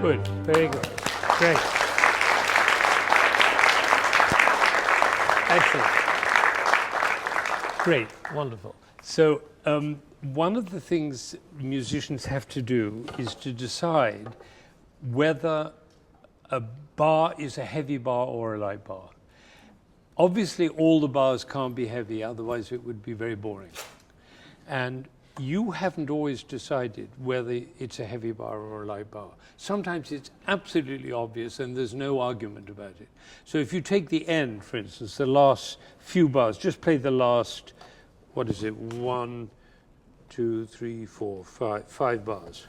Good, very good, great. Excellent. Great, wonderful. So one of the things musicians have to do is to decide whether a bar is a heavy bar or a light bar. Obviously, all the bars can't be heavy, otherwise it would be very boring. And you haven't always decided whether it's a heavy bar or a light bar. Sometimes it's absolutely obvious and there's no argument about it. So if you take the end, for instance, the last few bars, just play the last, what is it, 1, 2, 3, 4, 5 bars.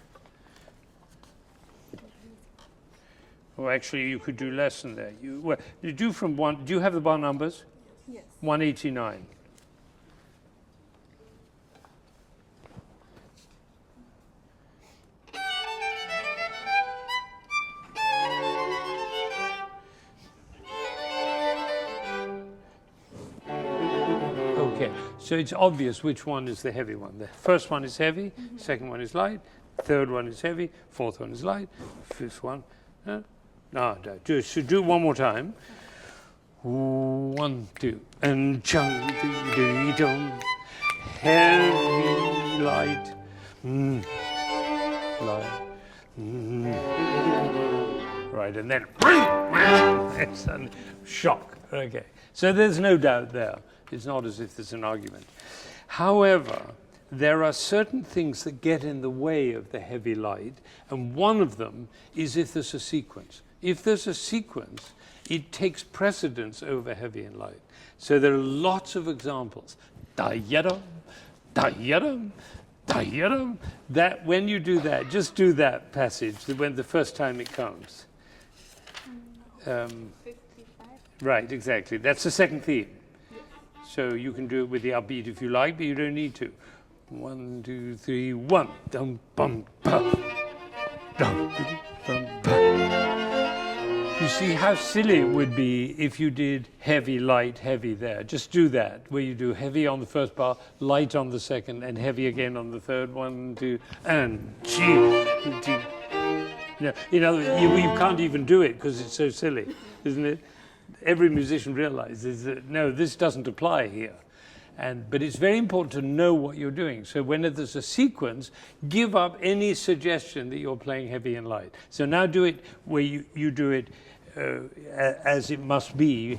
Or actually, you could do less than that. You do from one. Do you have the bar numbers? Yes. 189. Okay, so it's obvious which one is the heavy one. The first one is heavy, second one is light, third one is heavy, fourth one is light, fifth one. Should do one more time. 1, 2, and chung doo dum, heavy light, light, right, and then it's a shock. Okay, so there's no doubt there. It's not as if there's an argument. However, there are certain things that get in the way of the heavy light, and one of them is if there's a sequence. If there's a sequence, it takes precedence over heavy and light. So there are lots of examples. Da-yadam, da-yadam, da-yadam. That when you do that, just do that passage when the first time it comes. 55. Right, exactly. That's the second theme. So you can do it with the upbeat if you like, but you don't need to. 1, 2, 3, 1. Dum, bum, bum. Dum, bum, bum. You see how silly it would be if you did heavy, light, heavy there. Just do that, where you do heavy on the first bar, light on the second, and heavy again on the third. 1, 2, and G. You know, you can't even do it because it's so silly, isn't it? Every musician realizes that, no, this doesn't apply here. But it's very important to know what you're doing. So when there's a sequence, give up any suggestion that you're playing heavy and light. So now do it where you do it as it must be,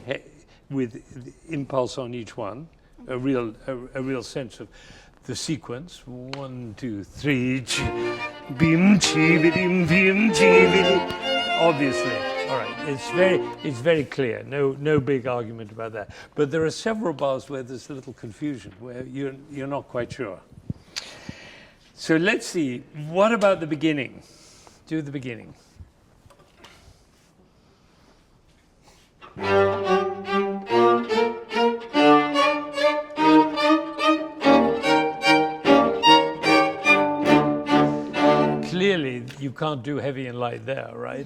with impulse on each one, a real sense of the sequence. 1, 2, 3, bim, chi, bim, bim, chi, obviously. All right, it's very clear. No big argument about that. But there are several bars where there's a little confusion, where you're not quite sure. So let's see. What about the beginning? Do the beginning. Clearly, you can't do heavy and light there, right?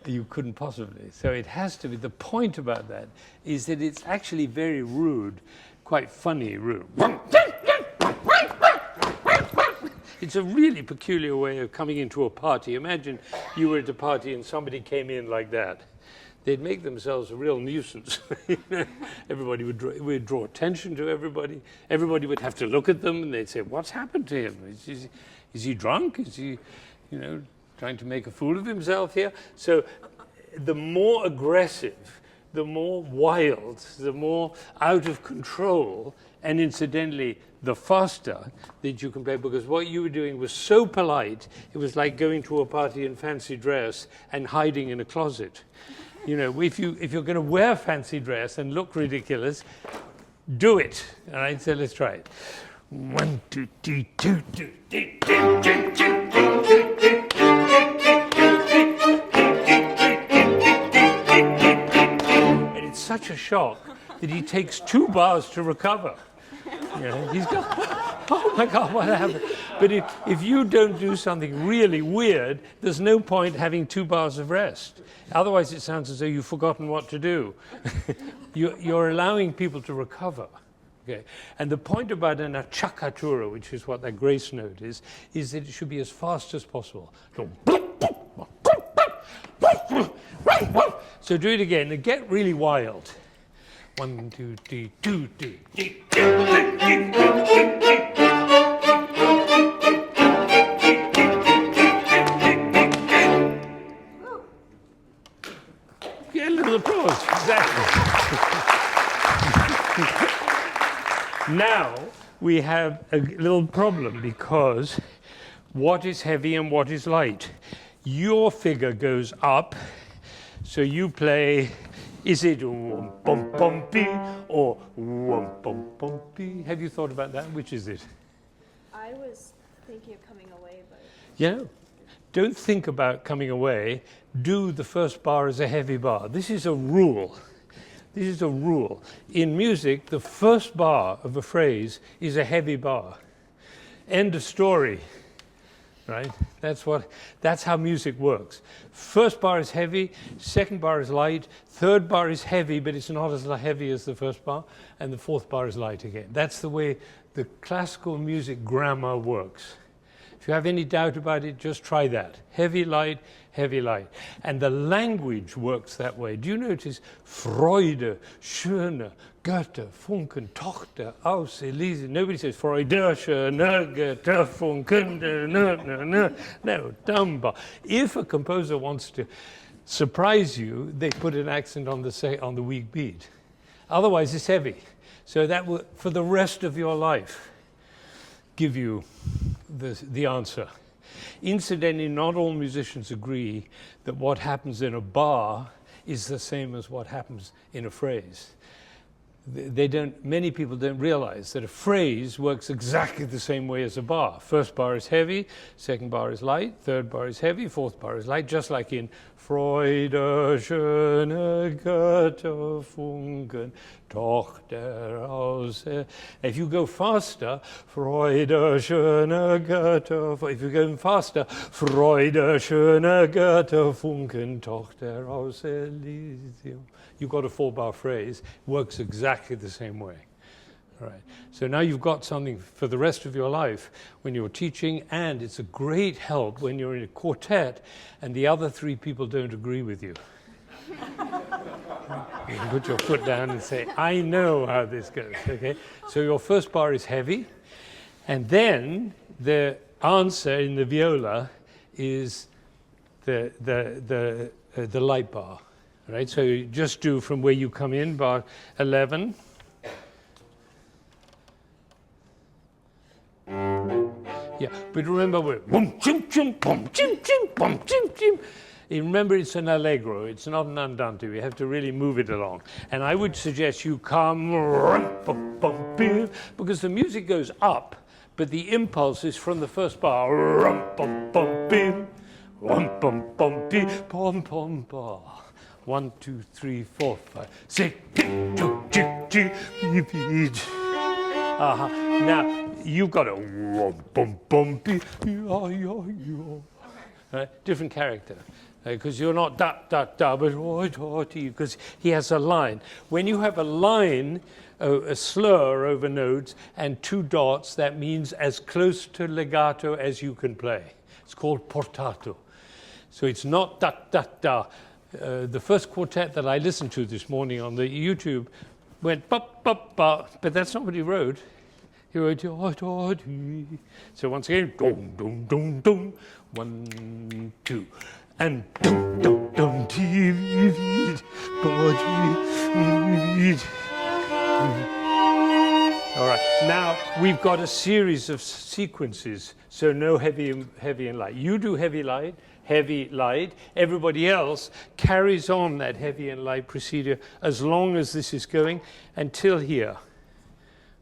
You couldn't possibly. So it has to be. The point about that is that it's actually very rude, quite funny rude. It's a really peculiar way of coming into a party. Imagine you were at a party and somebody came in like that. They'd make themselves a real nuisance. Everybody would draw attention to everybody. Everybody would have to look at them, and they'd say, "What's happened to him? Is he drunk? Is he, trying to make a fool of himself here?" So the more aggressive, the more wild, the more out of control, and incidentally, the faster that you can play, because what you were doing was so polite, it was like going to a party in fancy dress and hiding in a closet. If you're going to wear fancy dress and look ridiculous, do it. All right, so let's try it. 1, 2, 3, 2, 2, 3, 2, 2, 2, 2. And it's such a shock that he takes 2 bars to recover. He's got, oh my God, what happened? But if you don't do something really weird, there's no point having 2 bars of rest. Otherwise, it sounds as though you've forgotten what to do. You're allowing people to recover. Okay. And the point about an acciaccatura, which is what that grace note is that it should be as fast as possible. So do it again and get really wild. 1, 2, 3, 2, 3. Get a little applause. Exactly. Now we have a little problem, because what is heavy and what is light? Your figure goes up, so you play. Is it wum bum bum pi or wum bum bum pi? Have you thought about that? Which is it? I was thinking of coming away, but... Yeah. Don't think about coming away. Do the first bar as a heavy bar. This is a rule. This is a rule. In music, the first bar of a phrase is a heavy bar. End of story. Right? That's how music works. First bar is heavy, second bar is light, third bar is heavy, but it's not as heavy as the first bar, and the fourth bar is light again. That's the way the classical music grammar works. If you have any doubt about it, just try that. Heavy, light, heavy, light. And the language works that way. Do you notice? Freude, schöne, Goethe, Funken, Tochter, aus Elise. Nobody says Freude, schöne, Goethe, Funken, no, dumba. If a composer wants to surprise you, they put an accent on the weak beat. Otherwise, it's heavy. So that will, for the rest of your life. give you the answer. Incidentally, not all musicians agree that what happens in a bar is the same as what happens in a phrase. Many people don't realize that a phrase works exactly the same way as a bar. First bar is heavy, second bar is light, third bar is heavy, fourth bar is light, just like in Freude, schöne Götter funken, Tochter aus. If you go faster, Freude, schöne Götter, if you go faster, Freude, schöne Götter funken, Tochter aus Elysium. You've got a 4-bar phrase, works exactly the same way. All right. So now you've got something for the rest of your life when you're teaching, and it's a great help when you're in a quartet and the other 3 people don't agree with you. You can put your foot down and say, I know how this goes, okay? So your first bar is heavy, and then the answer in the viola is the light bar. Right, so you just do from where you come in, bar 11. Yeah, but remember we're boom, chim, chim, boom, chim, chim, boom, chim, chim. Remember, it's an allegro. It's not an andante. We have to really move it along. And I would suggest you come, because the music goes up, but the impulse is from the first bar. 1, 2, 3, 4, 5, 6. Now you've got a different character, because you're not da da da, but because he has a line. When you have a line, a slur over notes and 2 dots, that means as close to legato as you can play. It's called portato. So it's not da da da. The first quartet that I listened to this morning on the YouTube went ba ba ba, but that's not what he wrote. He wrote da da dee. So once again, dum dum dum dum, 1, 2, and dum dum dum dee body. All right. Now we've got a series of sequences. So no heavy and light. You do heavy, light. Everybody else carries on that heavy and light procedure as long as this is going until here.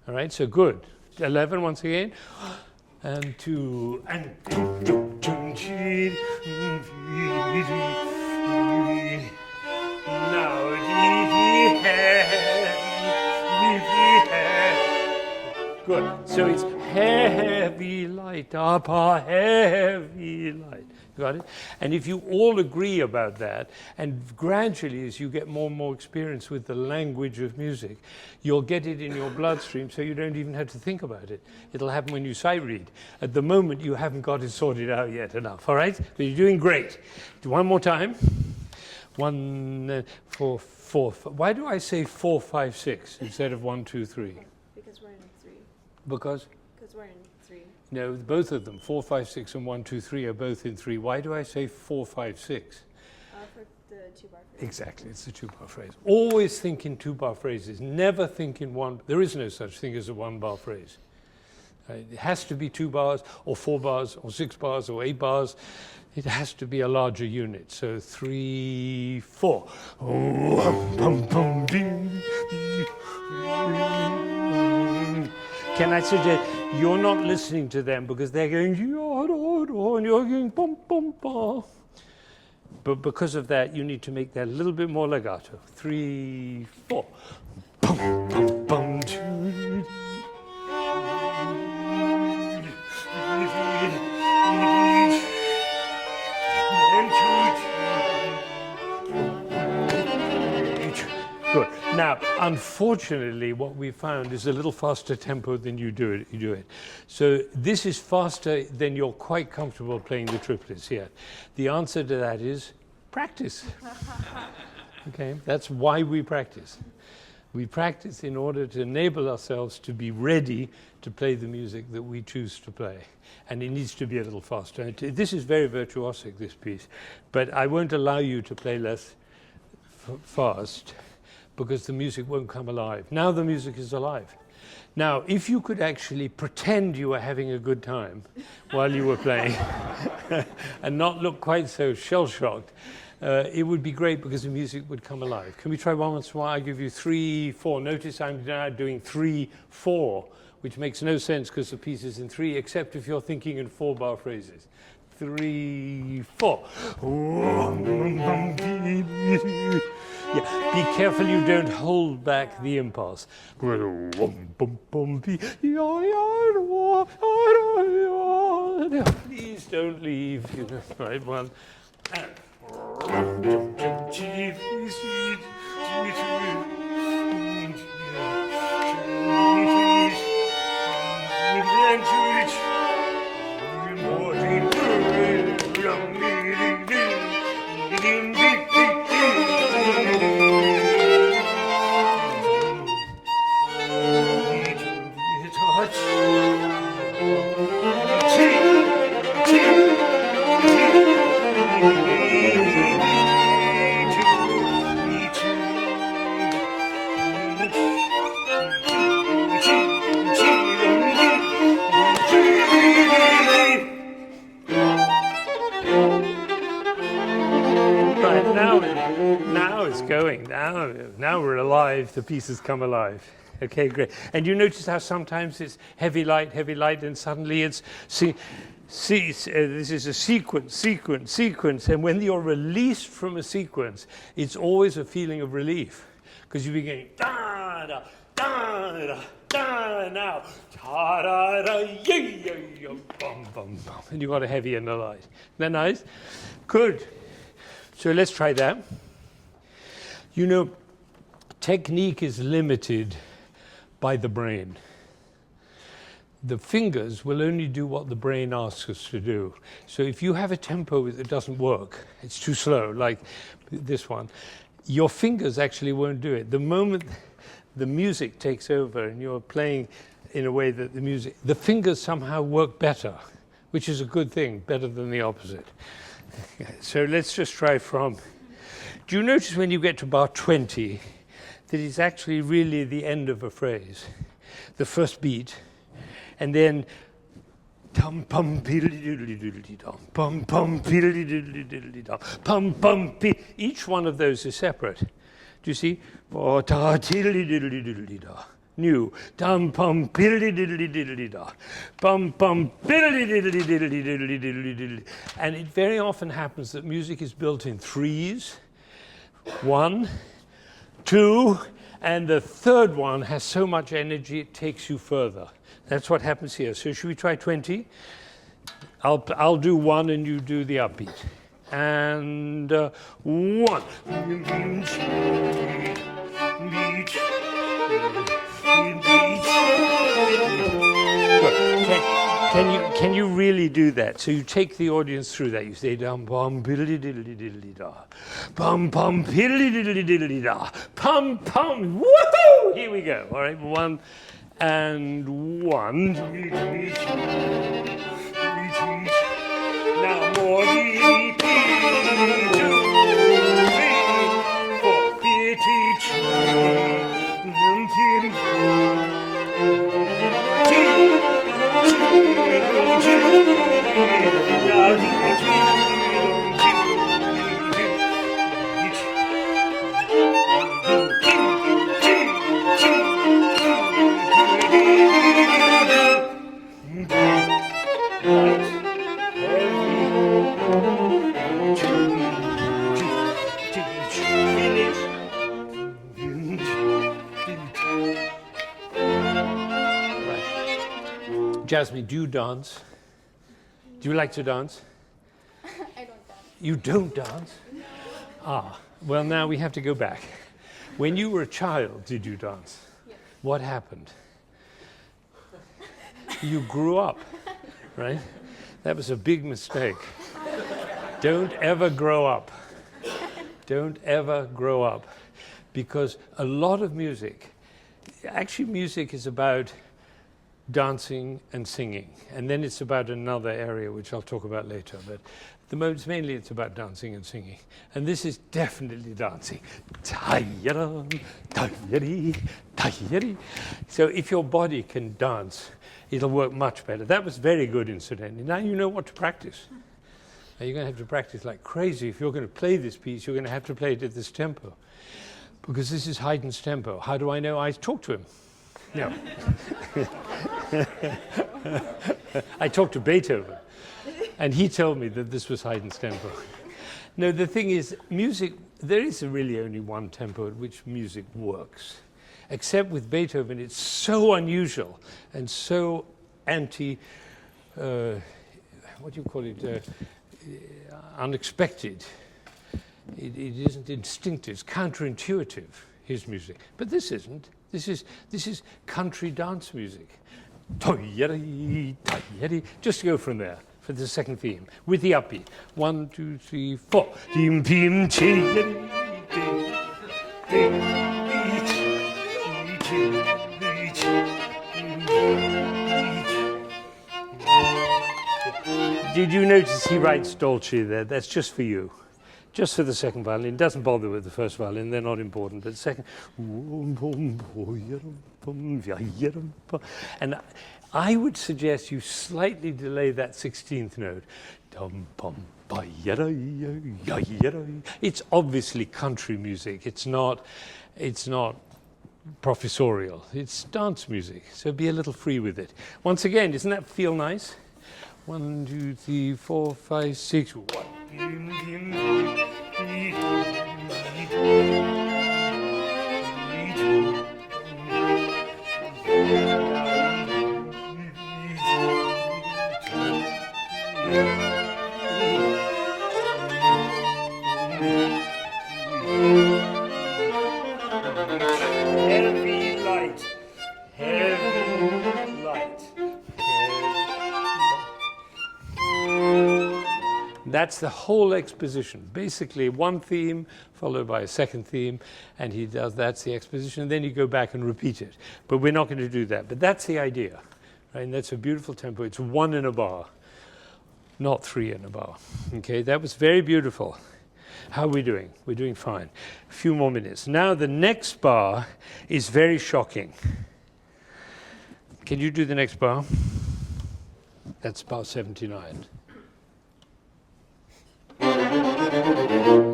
All right, so good. 11 once again. And 2, and now good. So it's heavy light, up heavy light. Got it? And if you all agree about that, and gradually as you get more and more experience with the language of music, you'll get it in your bloodstream so you don't even have to think about it. It'll happen when you sight read. At the moment, you haven't got it sorted out yet enough, all right? But you're doing great. One more time. 1, 4, 4. Why do I say 4, 5, 6 instead of 1, 2, 3? Because we're in 3. Because? Because we're in 3. No, both of them, 4, 5, 6, and 1, 2, 3 are both in 3. Why do I say 4, 5, 6? For the 2-bar phrase. Exactly, it's the 2-bar phrase. Always think in 2-bar phrases. Never think in one. There is no such thing as a 1-bar phrase. It has to be 2 bars, or 4 bars, or 6 bars, or 8 bars. It has to be a larger unit. So 3, 4. Can I suggest you're not listening to them because they're going and you're going bum bum bum. But because of that, you need to make that a little bit more legato. 3, 4. Bum bum bum. Good. Now, unfortunately, what we found is a little faster tempo than you do it. So this is faster than you're quite comfortable playing the triplets yet. The answer to that is practice. Okay, that's why we practice. We practice in order to enable ourselves to be ready to play the music that we choose to play. And it needs to be a little faster. This is very virtuosic, this piece. But I won't allow you to play less fast, because the music won't come alive. Now the music is alive. Now, if you could actually pretend you were having a good time while you were playing and not look quite so shell-shocked, it would be great because the music would come alive. Can we try one once more? I give you 3, 4. Notice I'm now doing 3, 4, which makes no sense because the piece is in 3, except if you're thinking in 4-bar phrases. 3, 4. Yeah, be careful you don't hold back the impulse. Please don't leave. You know, right, one. Now we're alive, the pieces come alive. Okay, great. And you notice how sometimes it's heavy light, and suddenly it's, this is a sequence, and when you're released from a sequence, it's always a feeling of relief, because you're beginning, da-da, da-da, da, now, ta-da-da, yeah, bum, bum, bum, and you got a heavy and a light. Isn't that nice? Good. So let's try that. You know, technique is limited by the brain. The fingers will only do what the brain asks us to do. So if you have a tempo that doesn't work, it's too slow, like this one, your fingers actually won't do it. The moment the music takes over and you're playing in a way that the fingers somehow work better, which is a good thing, better than the opposite. So let's just try from. Do you notice when you get to bar 20 that it's actually really the end of a phrase, the first beat, and then tum pum piddly doodly doodly dum, pum pum piddly doodly doodly dum, pum pum pi. Each one of those is separate. Do you see? Ta tiddly doodly doodly da. New. Dum pum piddly diddly diddly da. Pum pum piddly diddly diddly diddly diddly diddly. And it very often happens that music is built in threes. 1, 2, and the third one has so much energy it takes you further. That's what happens here. So should we try 20? I'll do 1 and you do the upbeat. And 1. Can you really do that? So you take the audience through that. You say dum bum piddly diddly diddly da, bum bum piddly diddly diddly da, pum pum. Woohoo! Here we go. All right, 1 and 1. Now more. 2, 3, 4, Jasmine, do you dance? Do you like to dance? I don't dance. You don't dance? No. Ah, well, now we have to go back. When you were a child, did you dance? Yes. What happened? You grew up, right? That was a big mistake. Don't ever grow up. Don't ever grow up. Because a lot of music, actually music is about dancing and singing. And then it's about another area, which I'll talk about later. But at the moment, mainly it's about dancing and singing. And this is definitely dancing. So if your body can dance, it'll work much better. That was very good, incidentally. Now you know what to practice. Now you're going to have to practice like crazy. If you're going to play this piece, you're going to have to play it at this tempo. Because this is Haydn's tempo. How do I know? I talked to him. No. I talked to Beethoven, and he told me that this was Haydn's tempo. No, the thing is, music, there is really only one tempo at which music works. Except with Beethoven, it's so unusual and so what do you call it, unexpected. It isn't instinctive, it's counterintuitive, his music. But this isn't. This is country dance music. Just go from there for the second theme with the upbeat. 1, 2, 3, 4. Did you notice he writes dolce there? That's just for you. Just for the second violin. Doesn't bother with the first violin, they're not important. But the second. And I would suggest you slightly delay that 16th note. It's obviously country music. It's not professorial. It's dance music. So be a little free with it. Once again, doesn't that feel nice? 1, 2, 3, 4, 5, 6. 1. Heavy light. That's the whole exposition. Basically, one theme followed by a second theme, and that's the exposition, and then you go back and repeat it. But we're not going to do that. But that's the idea, right? And that's a beautiful tempo. It's 1 in a bar, not 3 in a bar. Okay, that was very beautiful. How are we doing? We're doing fine. A few more minutes. Now the next bar is very shocking. Can you do the next bar? That's bar 79.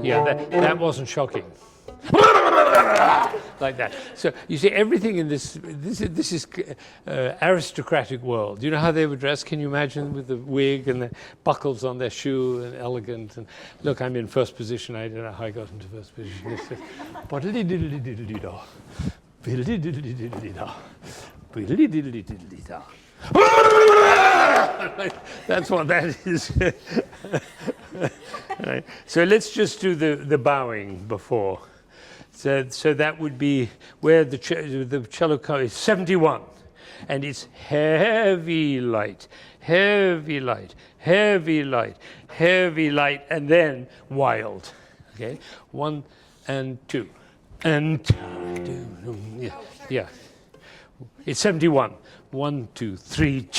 Yeah, that wasn't shocking. Like that. So you see, everything in this is aristocratic world. You know how they were dressed? Can you imagine, with the wig and the buckles on their shoe and elegant? And look, I'm in first position. I don't know how I got into first position. That's what that is. Right. So let's just do the bowing before. So that would be where the cello is 71, and it's heavy light, heavy light, heavy light, heavy light, and then wild. Okay, 1 and 2 and 2. Yeah. It's 71. 1, 2, 3.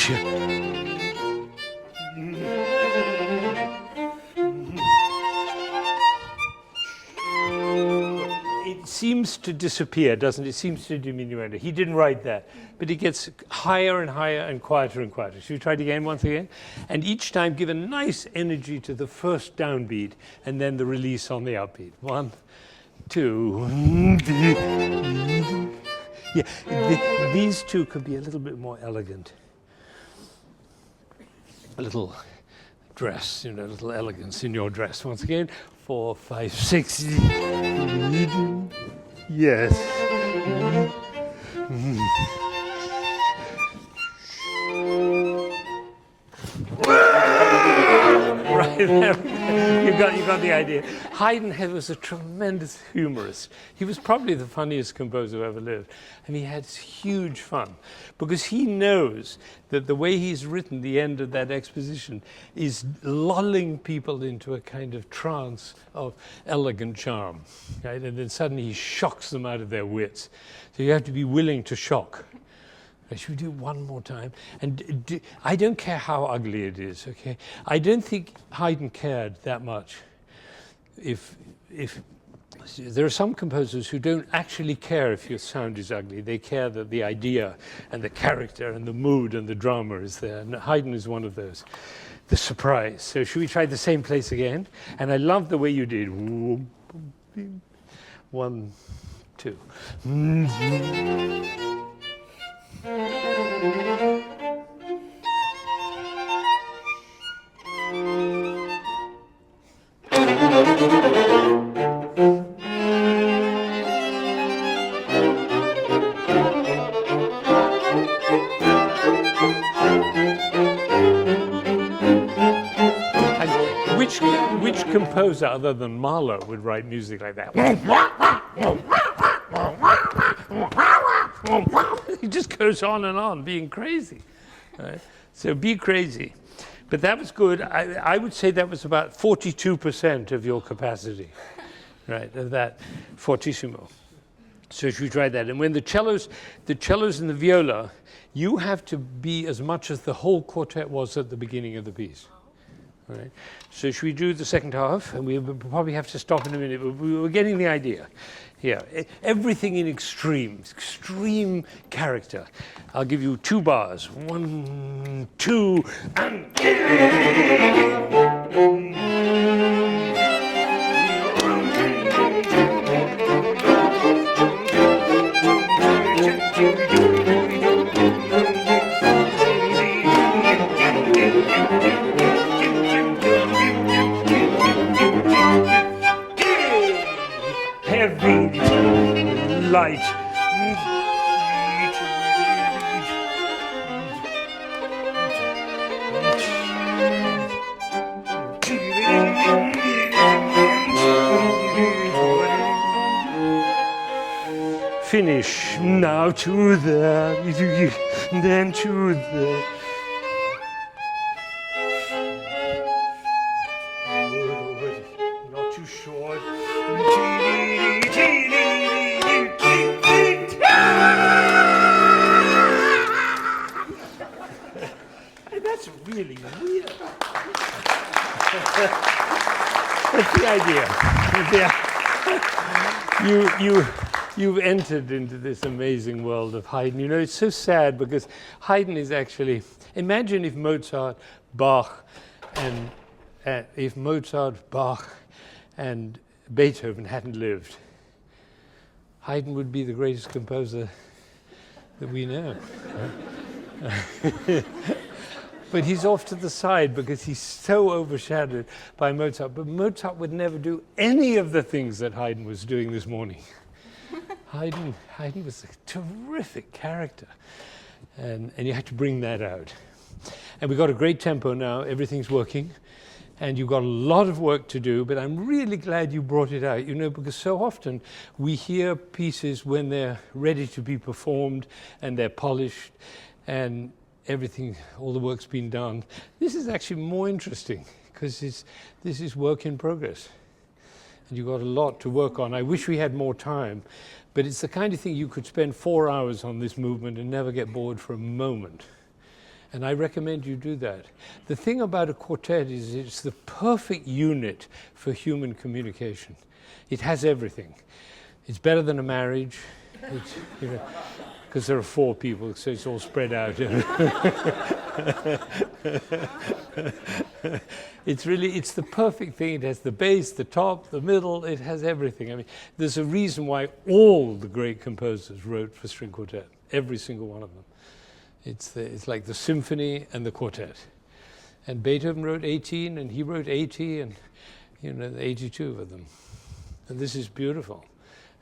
It seems to disappear, doesn't it? It seems to diminish. He didn't write that, but it gets higher and higher and quieter and quieter. Should we try it again once again? And each time give a nice energy to the first downbeat and then the release on the upbeat. 1, 2. Yeah, these two could be a little bit more elegant. A little dress, a little elegance in your dress. Once again, 4, 5, 6. Yes. Right there. You got the idea. Haydn was a tremendous humorist. He was probably the funniest composer who ever lived. And he had huge fun because he knows that the way he's written the end of that exposition is lulling people into a kind of trance of elegant charm. Right? And then suddenly he shocks them out of their wits. So you have to be willing to shock. Should we do one more time? And I don't care how ugly it is, okay? I don't think Haydn cared that much. If there are some composers who don't actually care if your sound is ugly. They care that the idea and the character and the mood and the drama is there. And Haydn is one of those. The surprise. So should we try the same place again? And I love the way you did. 1, 2. Which composer other than Mahler would write music like that? He just goes on and on, being crazy. Right? So be crazy. But that was good. I would say that was about 42% of your capacity, right? Of that fortissimo. So should we try that? And when the cellos and the viola, you have to be as much as the whole quartet was at the beginning of the piece. Right. So should we do the second half? And we probably have to stop in a minute, but we're getting the idea here. Everything in extreme character. I'll give you 2 bars. 1, 2, and... Heavy, light. Finish. Now to the, then to the. Not too short. That's really weird. That's the idea. You've entered into this amazing world of Haydn. You know, it's so sad because Haydn is actually, imagine if Mozart, Bach, and Beethoven hadn't lived. Haydn would be the greatest composer that we know. But he's off to the side because he's so overshadowed by Mozart. But Mozart would never do any of the things that Haydn was doing this morning. Haydn was a terrific character. And you had to bring that out. And we've got a great tempo now. Everything's working. And you've got a lot of work to do, but I'm really glad you brought it out, you know, because so often we hear pieces when they're ready to be performed and they're polished and everything, all the work's been done. This is actually more interesting because this is work in progress. And you've got a lot to work on. I wish we had more time, but it's the kind of thing you could spend 4 hours on this movement and never get bored for a moment. And I recommend you do that. The thing about a quartet is it's the perfect unit for human communication. It has everything. It's better than a marriage, you know, because there are 4 people, so it's all spread out. It's the perfect thing. It has the bass, the top, the middle. It has everything. I mean, there's a reason why all the great composers wrote for string quartet, every single one of them. It's like the symphony and the quartet. And Beethoven wrote 18, and he wrote 80, and, you know, 82 of them. And this is beautiful.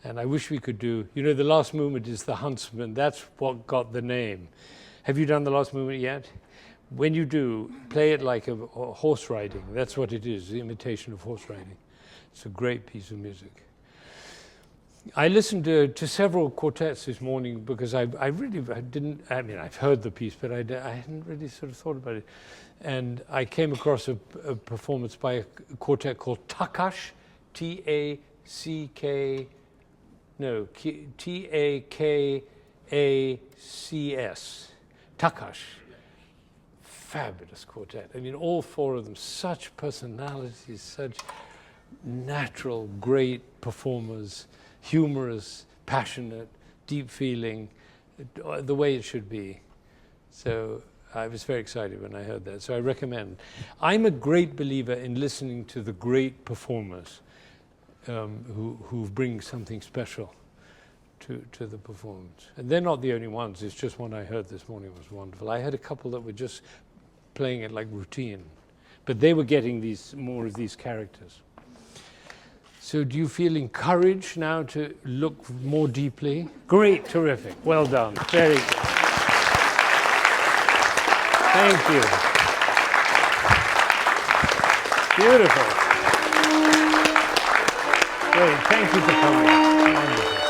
And I wish we could do, you know, the last movement is the Huntsman. That's what got the name. Have you done the last movement yet? When you do, play it like a horse riding. That's what it is, the imitation of horse riding. It's a great piece of music. I listened to several quartets this morning because I mean, I've heard the piece, but I hadn't really sort of thought about it. And I came across a performance by a quartet called Takash, T-A-K-A-S-H, Takash. Fabulous quartet. I mean, all four of them, such personalities, such natural, great performers, humorous, passionate, deep feeling, the way it should be. So I was very excited when I heard that. So I recommend. I'm a great believer in listening to the great performers who bring something special to the performance. And they're not the only ones. It's just one I heard this morning was wonderful. I had a couple that were just playing it like routine, but they were getting more of these characters. So do you feel encouraged now to look more deeply? Great, terrific, well done, very good. Thank you. Beautiful. Great, thank you for coming. Wonderful.